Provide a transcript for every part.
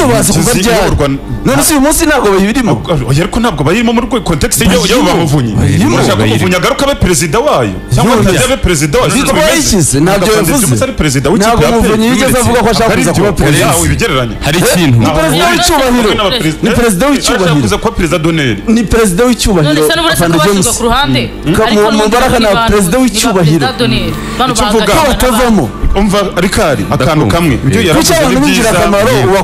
bazi kuva ryari none si uyu munsi ntabwo bayirimo ariko ntabwo bayirimo muri context yo bamuvunyi urashaka kuvunya garuka be perezida wayo cyangwa atabe perezida wayo bikize ntabyo yavuze ari perezida w'ikipe ntabwo umuvunyi yigeze avuga ko ashaka kuza kuba perezida ibigereranye hari ikintu ni perezida w'icyubahiro ni perezida w'icyubahiro kuza kuba perezida d'honneur ni perezida w'icyubahiro afande James ku ruhande mu baraka na perezida w'icyubahiro ikivuga batavamo umva Rikari akantu kamwe ibyo yaravuze ni byiza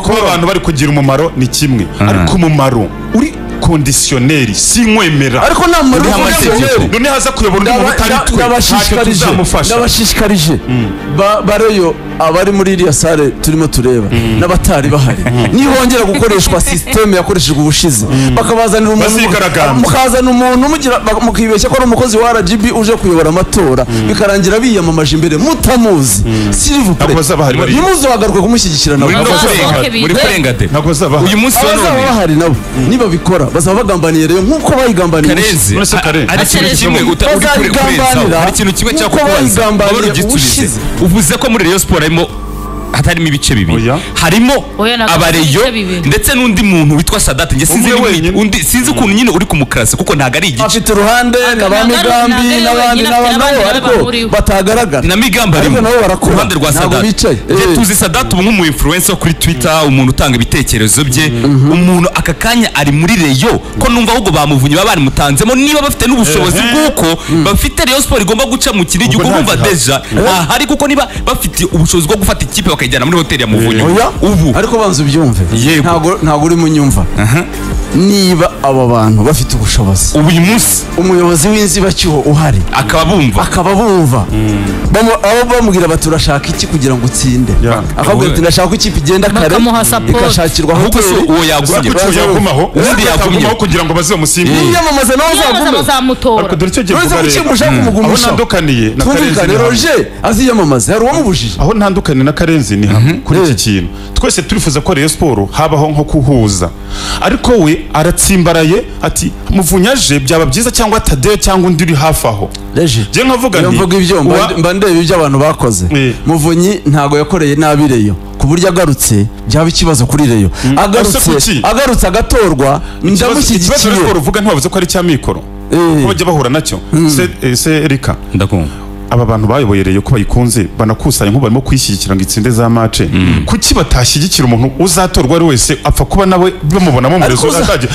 ko abantu bari kugira umumaro ni kimwe ariko umumaro uri kondisiyoneri sinkwemera ariko nta muntu kondisiyoneri none haza kuyobora umuntu utari twe ndabashishikarije bareyo abari muri iriya sale turimo tureba n'abatari bahari nihongera gukoreshwa systeme yakoreshejwe ubushize bakabazanira umuntu mukazana umuntu mukibeshya ko ari umukozi wa RGB uje kuyobora amatora bikarangira biyamamaje imbere mutamuzi s'il nimuzagaruka kumushyigikira nabo muri kurengate uyu munsi wa none bahari nabo niba bikora bazaba bagambaniye rero nkuko bayigambaniye ari ikintu kimwe uri kurenza hari ikintu kimwe cyakubaza bari ugitulize uvuze ko muri Rayon Sport harimo hatarimo ibice bibiri harimo abareyo ndetse n'undi muntu witwa Sadat nge sinzi ukuntu nyine uri kumukrasa kuko ntago ari igice afite uruhande n'abamigambi n'abandi ariko batagaragara na migambi arimo uruhande rwa Sadat nge tuzi Sadat ubu nk'umu influencer kuri Twitter umuntu utanga ibitekerezo bye umuntu aka kanya ari muri Reyo ko numva ahubwo bamuvunye bari mutanzemo niba bafite n'ubushobozi bw'uko bafite Rayon Sport igomba guca mu kindi gihugu bumva deja hari kuko niba bafite ubushobozi bwo gufata ikipe bakajyana muri hoteli ya Muvunyi ubu ariko banza ubyumve ntago uri munyumva niba aba bantu bafite ubushobozi ubu uyu munsi umuyobozi w'inzibacyuho uhari akaba bumva bamubwira bati urashaka iki kugira ngo utsinde akabwira ati ndashaka ko ikipe igenda kare ikashakirwa hoteli uwo yagumaho ubundi yagumaho kugira ngo baze umusimbi yiyamamaza nawe azamutora ariko dore icyo gihe aho ntandukaniye na Karenzi Roger aziyamamaza hari uwamubujije aho ntandukaniye na Karenzi ni kuri iki kintu twese turifuza ko Rayon Sport habaho nko kuhuza ariko we aratsimbaraye ati muvunyaje byaba byiza cyangwa Tadeo cyangwa undi uri hafi aho je nkavuga nti mvuga ibyo mba ndeba ibyo abantu bakoze Muvunyi ntago yakoreye nabi Reyo ku buryo agarutse byaba ikibazo kuri Reyo agarutse agatorwa ndamushyigikiye ikibazo uvuga ntibavuze ko ari cya mikoro ko bajya bahura nacyo se Erika ndakumva aba bantu bayoboye Reyo ko bayikunze banakusanya nko barimo kwishyigikira ngo itsinde za match kuki batashyigikira umuntu uzatorwa ari wese apfa kuba nawe bamubonamo mu rezo ataje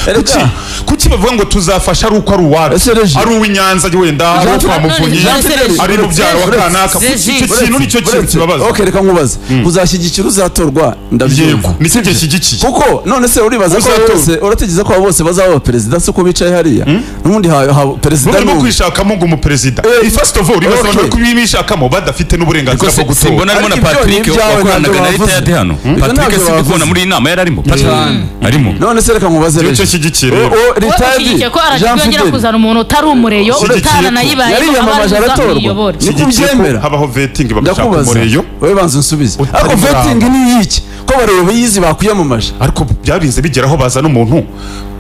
kuki bavuga ngo tuzafasha ari uko ari uwacu ari uw'Inyanza wenda ari kwa Muvunyi ari mu byaro wa kanaka icyo kintu nicyo kintu kibabaza okay reka nkubaze uzashyigikira uzatorwa ndabyumva nicyo gishyigikiye kuko none se uribaza ko bose urategiza ko bose bazaba perezida se ko bicaye hariya n'undi perezida no kwishakamo ngo umuperezida first of all ibaza kubimishakamo badafite n'uburenganzira bwo gutora simbona arimo na Patrick wakoranaga na leta yadi hano Patrick sibona muri inama yararimo arimo none se reka nkubaze rero cyo shyigikire rero ko arashobora kuzana umuntu utari umureyo utaranayibaye yariyamamaje aratorwa nikubyemera habaho vetting bagashaka umureyo wewe banza unsubize ariko vetting ni iki ko bareyo biyizi bakuyamamaje ariko byarinze bigeraho baza n'umuntu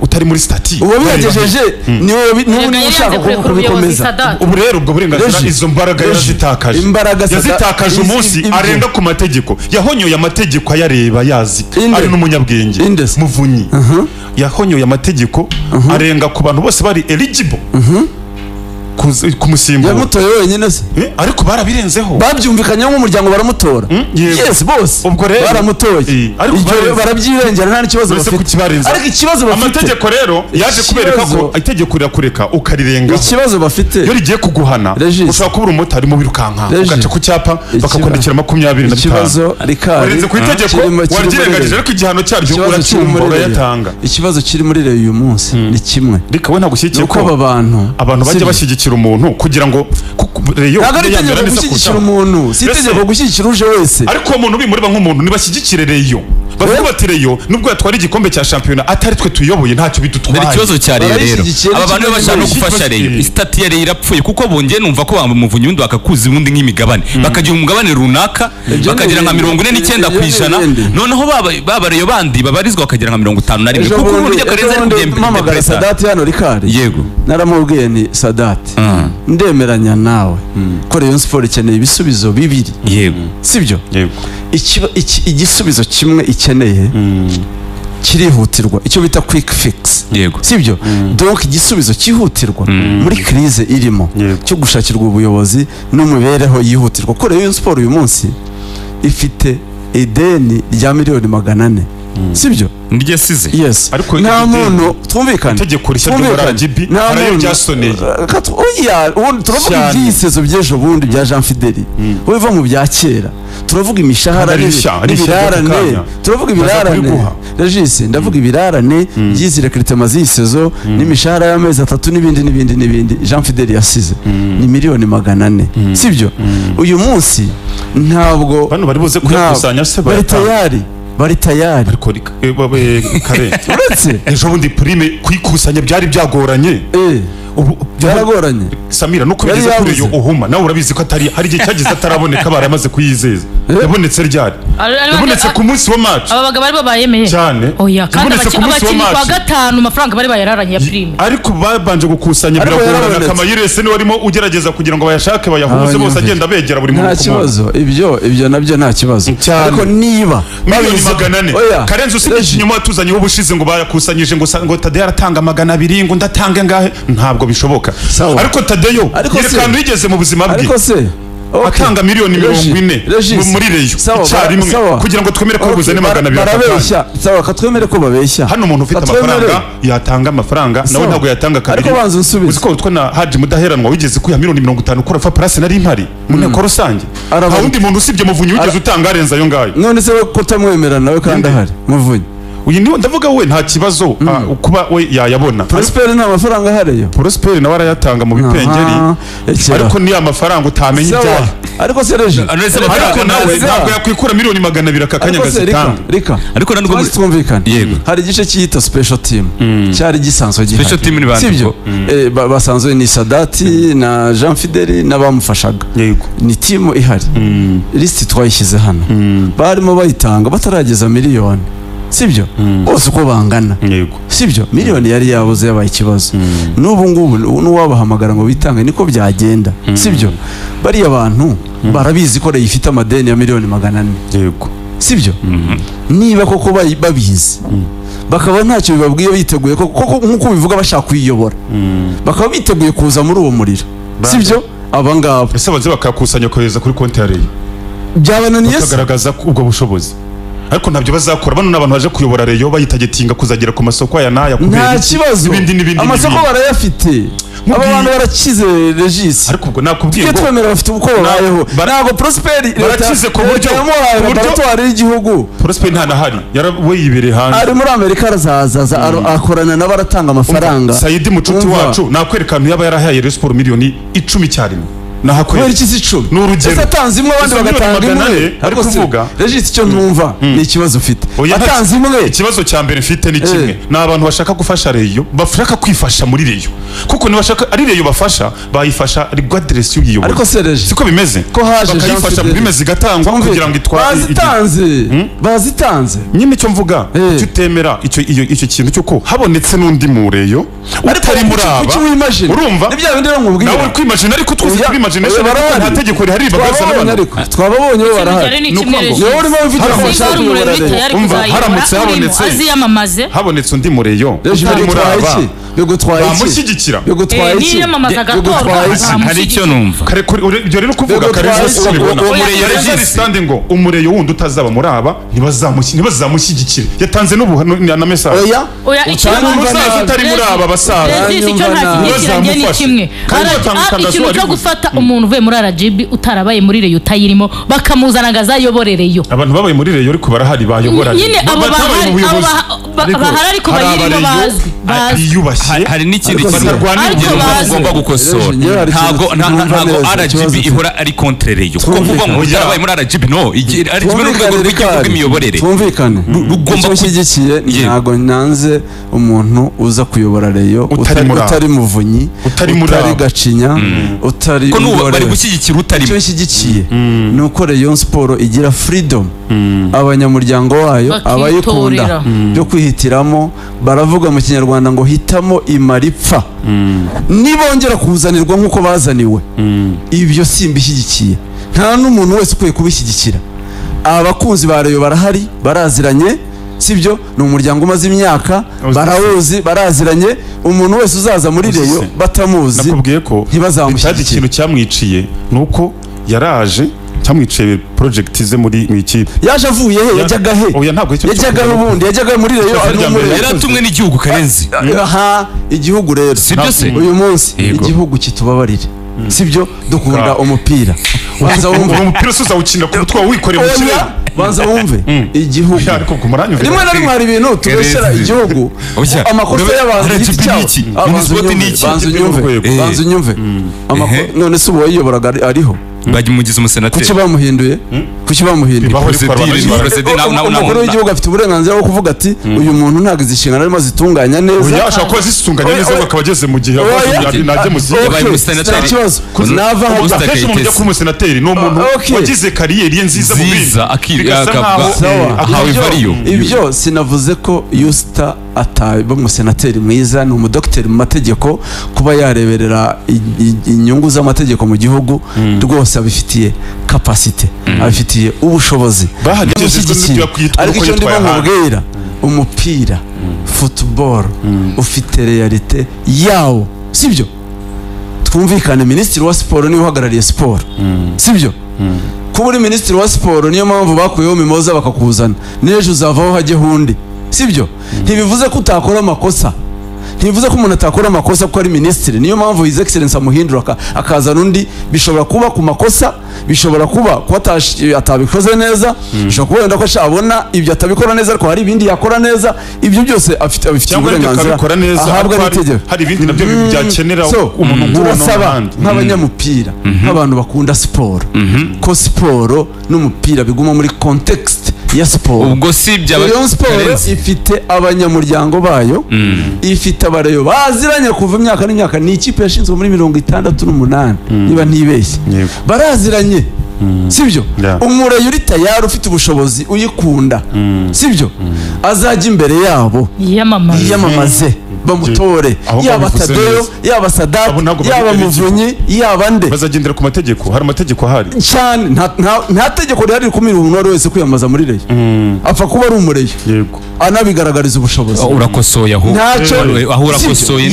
utari muri stati uwo biyagejeje niwe ushaka kubikomeza ubu rero ubwo burenganzira izo mbaraga yazitakaje umunsi arenga ku mategeko yahonyoye amategeko ayareba yazi ari n'umunyabwenge Muvunyi yahonyoye amategeko arenga ku bantu bose bari eligible kumusimbura yamutoye wenyine se ariko barabirenzeho babyumvikanyeho nk'umuryango baramutora yes bose ubwo rero baramutoye ariko barabyirengera nta n'ikibazo bafite ariko ikibazo bafite amategeko rero yaje kubereka ko itegeko rirakureka ukarirenga ikibazo bafite iyo rigiye kuguhana ushobora kubura umumotari mu birukanka ugaca ku cyapa bakakwandikira 25 ikibazo warenze ku itegeko waryirengagije ariko igihano cyaryo uracyumva urayatanga ikibazo kiri muri Reyo uyu munsi ni kimwe reka we ntagushyigikiye ko abantu bajya bashyigikira umuntu kugira ngo Reyo yamera neza gushyigikira umuntu si itegeko gushyigikira uje wese ariko umuntu bimureba nk'umuntu nibashyigikire Reyo bavuga bati Reyo nubwo yatwara igikombe cya shampiyona atari twe tuyoboye ntacyo bidutwaye ikibazo cya Reyo rero aba bantu bashaka no gufasha Reyo istati ya Reyo irapfuye kuko bongeye numva ko bamuvunye undi bakakuza ubundi nk'imigabane bakagira umugabane runaka bakagira nka 49% noneho baba Reyo bandi babarizwa bakagira nka 51 kuko uburyo Karenzi ari kubyemera Sadat hano Rikari yego naramubwiye ni Sadat ndemeranya nawe ko Rayon Sport ikeneye ibisubizo bibiri yego sibyo yego igisubizo kimwe ikeneye kirihutirwa, icyo bita quick fix, sibyo? Donc igisubizo cyihutirwa muri crise irimo cyo gushakirwa ubuyobozi n'umubereho yihutirwa. Ko Rayon Sport uyu munsi ifite ideni rya miliyoni 400, sibyo? Ndye size. Yes. Nta muntu twumvikana. Tegeko rishya ry'RGB harayo byasoneye. Oya, turavuga ibyisezo by'ejo bundi bya Jean Fideli. Weva mu bya kera. Turavuga imishahara n'ibirarane. Turavuga ibirarane. Regis, ndavuga ibirarane byizire Critema z'isezo n'imishahara y'amezi 3 n'ibindi Jean Fideli yasize. Ni miliyoni 400. Sibyo? Uyu munsi ntabwo bano bari buze kuyakusanya se bari tayari ariko kare uretse ejo bundi prime kuyikusanya byari byagoranye byaragoranye Samira no kubigeza kuri yo uhuma nawe urabizi ko atari hari igihe cyagize ataraboneka baramaze kuyizeza yabonetse ryari yabonetse ku munsi wa match ababaga bari babayemeye cyane kandi abakinnyi kwa gatanu amafaranga bari bayararanye ya prime ariko babanje gukusanya biragorana Kamayirese ni warimo ugerageza kugira ngo bayashake bayahuze bose agenda begera buri muntu nta kibazo ibyo nabyo nta kibazo ariko niba miliyoni 400 Karenzo usibye inyuma tuzanyeho ubushize ngo bayakusanyije ngo Tade yaratanga 200 ngo ndatange ngahe ntabwo bishoboka ariko Tadeyo yerekana yigeze mu buzima bwe ariko se atanga miliyoni 40 muri Reyo icyarimwe kugira ngo twemere ko buzane 200 barabeshya sawa katwemere ko babeshya hano umuntu ufite amafaranga yatanga amafaranga nawe ntabwo yatanga kabiri ariko banza unsubize uziko utwa na Haji Mudaheranwa wigeze kuya miliyoni 50 ukora fa place nari impari mu nteko rusange nta wundi muntu usibye Muvunyi wigeze utanga arenza ayo ngayo none se ko tamwemera nawe kandi ahari Muvunyi uyu niwe ndavuga we nta kibazo kuba we yayabona Prosper nta mafaranga hareyo Prosper nawe arayatanga mu bipengeri ariko ni amafaranga utamenye ibyayo ariko sereje ariko nawe ntabwo yakwikura miliyoni 200 akakanya gazitanga ariko nubwo twumvikana hari igice cyita special team cyari gisanzwe gihari special team ni bande basanzwe ni Sadati na Jean Fideli n'abamufashaga ni team ihari list twayishyize hano barimo bayitanga batarageza miliyoni sibyo bose uko bangana sibyo miliyoni yari yabuze yabaye ikibazo n'ubu ngubu n'uwabahamagara ngo bitange niko byagenda sibyo bari abantu barabizi ko ifite amadeni ya miliyoni 400 sibyo niba koko babizi bakaba ntacyo bibabwiye biteguye koko nkuko bivuga bashaka kuyiyobora bakaba biteguye kuza muri uwo muriro sibyo abangabo ese baze bakakusanya kohereza kuri konti ya Reyo byabananiye bakagaragaza ubwo bushobozi ariko ntabyo bazakora bano nabantu baje kuyobora Reyo bayitagetinga kuzagera ku masoko aya naya kubera ibindi amasoko barayafite aba bantu barakize Regis ariko ubwo nakubwiye ngo twemera bafite uko babayeho ntabwo Prosper barakize ku buryo laboratoire y'igihugu Prosper nta nahari we yibere hanze ari muri Amerika arazaza akorana n'abaratanga amafaranga Saidi Mucuti wacu nakwereka ahantu yaba yarahaye Rayon Sport miliyoni 10 cyarimo kubera iki si 10 n'urugero atanze imwe abandi bagatanga imwe ariko kuvuga Regis icyo ntumva ni ikibazo ufite atanze imwe ikibazo cya mbere mfite ni kimwe ni abantu bashaka gufasha Reyo bashaka kwifasha muri Reyo kuko nibashaka ari Reyo bafasha bayifasha regardless y'uyiyoboye ariko se Regis siko bimeze ko haje bakayifasha prime zigatangwa kugira ngo itware bazitanze nyine icyo mvuga cyutemera icyo kintu cyuko habonetse n'undi mu Reyo utari muri aba urumva nibya bindi rero nkubwira nawe kwimagine ariko twese imagination nta tegeko rihari bagaza n'abantu twababonye bo barahari niyo urimo mvugira amashati habonetse undi mu Reyo utari muri aba bamushyigikira hari icyo numva ibyo rero kuvuga Karenzo ubibona umureyo ngo umureyo wundi utazaba muri aba ntibazamushyigikire yatanze na message utari muri aba basaza ikintu cyo gufata umuntu uvuye muri RGB utarabaye muri Reyo utayirimo bakamuzana ngo azayoborereyo abantu babaye muri Reyo ariko barahari bayobora nyine abo bahari ariko bayirimo bazwi hari n'ikindi kintu ugomba gukosora ntabwo RGB ihora ari contre Reyo kuko kuvuga ngo utarabaye muri RGB no RGB n'urwego rw'igihugu rw'imiyoborere twumvikane rugomba gushyigikiye ntabwo nanze umuntu uza kuyobora Reyo utari Muvunyi utari Gacinya utari ko nubu bari gushyigikira utari cyo shyigikiye nuko Rayon Sport igira freedom abanyamuryango wayo abayikunda byo kwihitiramo baravuga mu kinyarwanda ngo hitamo imaripfa nibongera kuzanirwa nkuko bazaniwe ibyo simbishyigikiye nta n'umuntu wese ukwiye kubishyigikira abakunzi ba Rayon barahari baraziranye sibyo ni umuryango umaze imyaka barawuzi baraziranye umuntu wese uzaza muri Rayon batamuzi nakubwiye ko bitadi ikintu cyamwiciye nuko yaraje cyamwiciye project ze muri ikipe yaje avuye he yajyaga he yajyaga ubundi yajyaga muri Rayon yaratumwe n'igihugu Karenzi aha igihugu rero sibyo se uyu munsi igihugu kitubabarire sibyo dukunda umupira banza wumve umupira usuza ukinira ku mutwe wikoreye mu kirere banza wumve igihugu rimwe na rimwe hari ibintu tubesera igihugu amakosa y'abantu banza unyumve none se ubu wayiyoboraga ariho bagimugize umusenateri kuki bamuhinduye umukuru w'igihugu afite uburenganzira bwo kuvuga ati uyu muntu ntabwo izi nshingano arimo zitunganya neza ashobora kuba zitunganya neza akaba ageze mu gihe najye mu gihe yabaye umusenateri nava hajya kenshi umuntu ujya kuba umusenateri ni umuntu wagize kariyeri ye nziza mu bindi ahawe variyo ibyo sinavuze ko Yusta ataba umusenateri mwiza ni umudokiteri mu mategeko kuba yareberera inyungu z'amategeko mu gihugu rwose abifitiye kapasite abifitiye ubushobozi ariko icyo ndimo nkubwira umupira football ufite realite yawo sibyo twumvikane minisitiri wa siporo niwe uhagarariye siporo sibyo kuba uri minisitiri wa siporo niyo mpamvu bakuyeho Mimoza bakakuzana n'ejo uzavaho hajye hundi sibyo ntibivuze ko utakora amakosa ntibivuze ko umuntu atakora amakosa ko ari minisitiri niyo mpamvu his excellence amuhindura akazana undi bishobora kuba ku makosa bishobora kuba ko atabikoze neza bishobora kuba wenda ko abona ibyo atabikora neza ariko hari ibindi yakora neza ibyo byose afite uburenganzira ahabwa n'itegeko hari ibindi nabyo byakenera umuntu turasaba nk'abanyamupira nk'abantu bakunda siporo ko siporo n'umupira biguma muri context ya siporo ubwo si byaba siporo ifite abanyamuryango bayo ifite abareyo baziranye kuva imyaka n'imyaka ni ikipe yashinzwe muri 68 niba ntibeshye baraziranye sibyo umureyo uri tayari ufite ubushobozi uyikunda sibyo azajya imbere yabo yamamaze bamutore yaba Tadeyo yaba Sadat yaba Muvunyi yaba nde bazagendera ku mategeko hari amategeko ahari cyane nta tegeko rihari kumira umuntu wari wese kwiyamaza muri Rayon apfa kuba ari umureyo yego anabigaragariza ubushobozi urakosoye aho urakosoye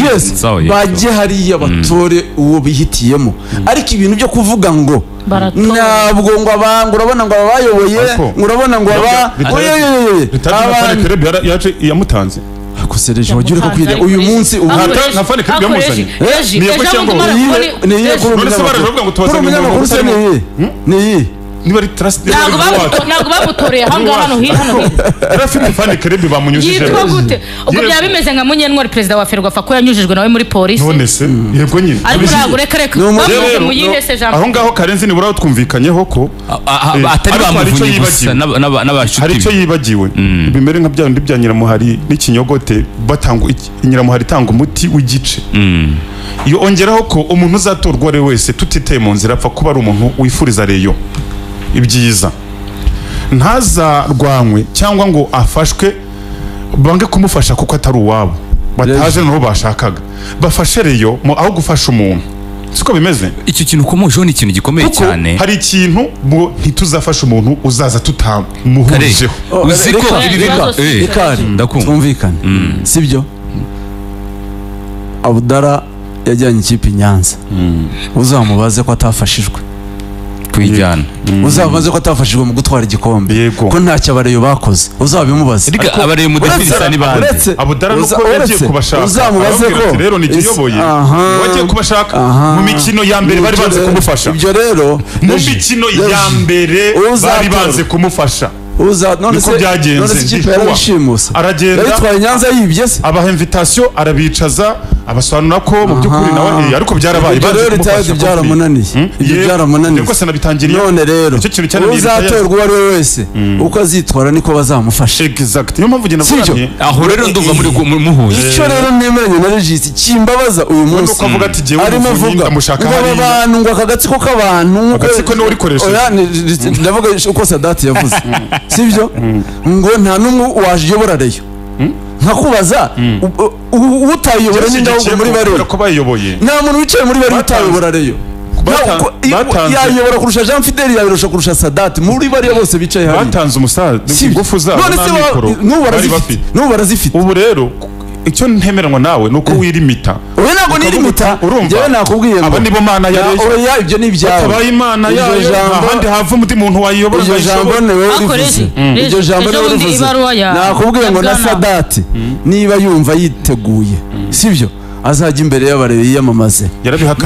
bajye hariya batore uwo bihitiyemo ariko ibintu byo kuvuga ngo ntabwo ngo abanga urabona ngo abayoboye urabona ngo yamutanze akusereje wagira ko kwira uyu munsi nka fane kuri bamuzanye niyo ko cyangwa niyo kuri umunyamakuru se niyi niba ari trust ntabwo bamutoreye hano hino rafite fane kerebe bamunyujije yitwa gute ubwo byaba bimeze nka Munyentwari perezida wa Ferwafa ko yanyujijwe nawe muri polisi none se yego nyine ariko ntabwo reka bavuze mu yihese jambo aho ngaho Karenzi nibura twumvikanyeho ko atari bamuvunye gusa n'abashuti hari icyo yibagiwe bimere nka bya bindi bya Nyiramuhari n'ikinyogote batanga Nyiramuhari tanga umuti w'igice iyo ongeraho ko umuntu uzatorwa ari wese tutiteye mu nzira apfa kuba ari umuntu wifuriza Rayon ibyiza ntazarwanywe cyangwa ngo afashwe bange kumufasha kuko atari uwabo bataje n'uwo bashakaga bafashe Rayon aho gufasha umuntu siko bimeze icyo kintu ukomojeho ni ikintu gikomeye cyane hari ikintu ngo ntituzafasha umuntu uzaza tutamuhurijeho uziko twumvikane sibyo Abdara yajyanye ikipe Nyanza uzamubaze ko atafashijwe kwijyana uzabaze ko atafashijwe mu gutwara igikombe ko ntacyo abareyo bakoze uzabimubaze ariko abareyo mu definisa ni bande Abudara nuko yagiye kubashaka uzamubaze ko rero ni giyoboye wagiye kubashaka mu mikino ya mbere bari banze kumufasha ibyo rero mu mikino ya mbere bari banze kumufasha none se byagenze aragenda yitwaye Nyanza yibye se abaha invitation arabicaza abasobanura ko mu byukuri nawe ariko byarabaye byaramunaniye ibyo byaramunaniye niko se nabitangiriye none rero uzatorwa uwo wese uko azitwara niko bazamufasha exact niyo mpamvu gena vuga aho rero ndumva muri muhuye icyo rero nemeranye na Regis kimbabaza uyu munsi uko avuga ati jewe arimo avuga mushaka hari abantu ngo akagatsiko k'abantu agatsiko no urikoresha ndavuga uko Sadat yavuze sibyo ngo nta numwe wajiyobora Rayon nkakubaza utayobora n'indahubwo muri Rayon ko bayiyoboye nta muntu wicaye muri Rayon utayobora Rayon yayobora kurusha Jean Fidel, yayobora kurusha Sadat, muri bariya bose bicaye hano batanze umusaza ingufu zabo n'amikoro n'ubu barazifite. Ubu rero icyo ntemeranywa nawe nuko wirimita. Oya ntabwo nirimita, njyewe nakubwiye ngo aba nibo mana yareje. Oya ibyo ni ibyawe. Abaye imana yayo ahandi hava umuti muntu wayiyobora iryo jambo newe urivuze. Iryo jambo newe urivuze. Nakubwiye ngo na Sadat niba yumva yiteguye, sibyo, azajya imbere y'abarebe yiyamamaze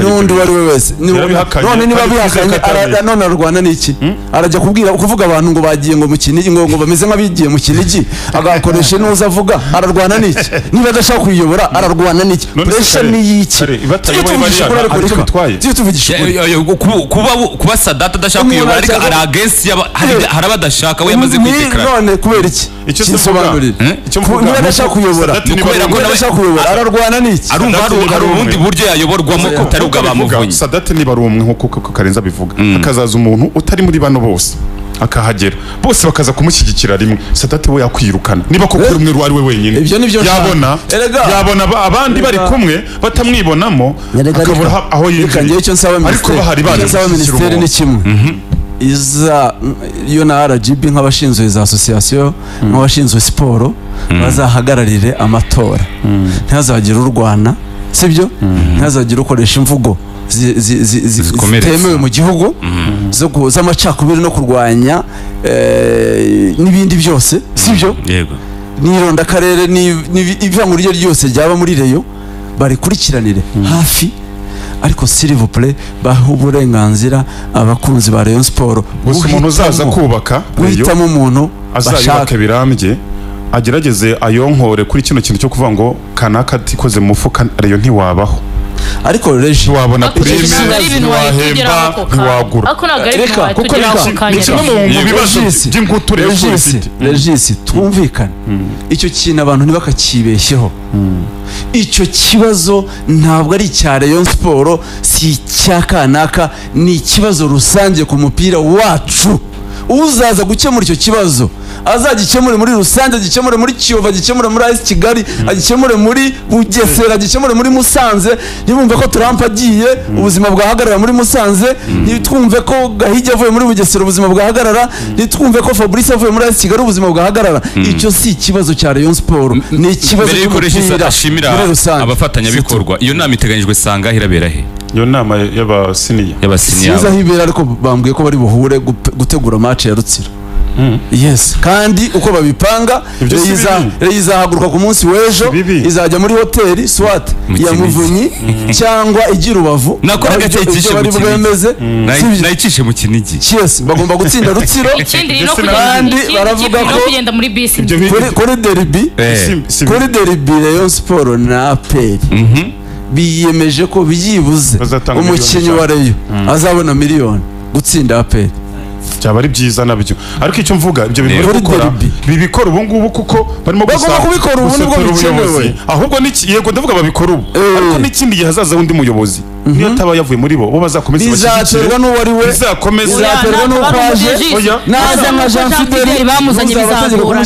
n'undi wari we wese. None niba bihakanye none arwana n'iki? Arajya kuvuga abantu ngo bagiye ngo mu Kinigi, ngo bameze nk'abigiye mu Kinigi, agakoresha n'uza avuga, ararwana n'iki? Niba adashaka kuyobora ararwana n'iki? Pressure ni y'iki? Kuba Sadat adashaka kuyobora ariko ari against hari abadashaka, we yamaze kwitekera. None kubera iki? Niba adashaka kuyobora ararwana n'iki? Hari ubundi buryo yayoborwamo kutari ubw'abamuvunyi. Sadat niba ari umwe nk'uko Karenza bivuga, hakazaza umuntu utari muri bano bose akahagera, bose bakaza kumushyigikira rimwe, Sadat we yakwirukana niba koko rumwe rwari we wenyine. Yabona abandi bari kumwe batamwibonamo, akabura aho yinjiye. Ariko bahari Minisiteri ni kimwe iza yo na RGB nk'abashinzwe za association, nk'abashinzwe siporo, bazahagararire amatora. Ntazagira urwana, sibyo, ntazagira ukoresha imvugo zitemewe mu gihugu z'amacakubiri no kurwanya n'ibindi byose, sibyo. Nironda akarere n'ivangura iryo ryose ryaba muri reyo barikurikiranire hafi. Ariko s'il vous plaît, baha uburenganzira abakunzi ba Rayon Sport. Gusa umuntu uzaza kubaka guhitamo umuntu azayubake birambye, agerageze ayonkore kuri kino kintu cyo kuvuga ngo kanaka tikoze mu mufuka Rayon ntiwabaho. Ariko reje wabona prime wahemba ntiwagura. Kuko mu bibazo by'inguture Regis twumvikane. Icyo kintu abantu ntibakakibeshyeho. Icyo kibazo ntabwo ari icya Rayon Sport, si icya kanaka, ni ikibazo rusange ku mupira wacu. Uzaza gukemura icyo kibazo azagikemure muri rusange, agikemure muri Kiyovu, agikemure muri AS Kigali, agikemure muri Bugesera, agikemure muri Musanze. Ntibumve ko Trump agiye ubuzima bwahagarara muri Musanze, ntitwumve ko Gahigi avuye muri Bugesera ubuzima bwahagarara, ntitwumve ko Fabrice avuye muri AS Kigali ubuzima bwahagarara. Icyo si ikibazo cya Rayon Sport, ni ikibazo cy'umupira. Ashimira abafatanyabikorwa. Iyo nama iteganyijwe sanga irabera he? Iyo nama y'abasiniya siza hibera, ariko bambwiye ko bari buhure gutegura match ya Rutsiro. Yes, kandi uko babipanga izahaguruka ku munsi w'ejo, izajya muri hoteli swat ya Muvunyi cyangwa igira Ubavu, nayicishe mu Kinigi. Yes, bagomba gutsinda Rutsiro. Kandi baravuga ko kugenda muri bisi kuri derby Rayon Sport na APR biyemeje ko byibuze umukinnyi wa Rayon azabona miliyoni gutsinda APR. Cyaba ari byiza nabyo, ariko icyo mvuga ibyo bintu bari gukora bibikora ubu ngubu kuko barimo kubikora ubu nibwo bikenewe. Ahubwo yego ndavuga babikora ubu, ariko n'ikindi gihe hazaza undi muyobozi niyo ataba yavuye muri bo bazakomeza bizaterwa n'uwo ari we, bizaterwa n'uko aje. Naza nka Jean Fidel bamuzanye bizagora.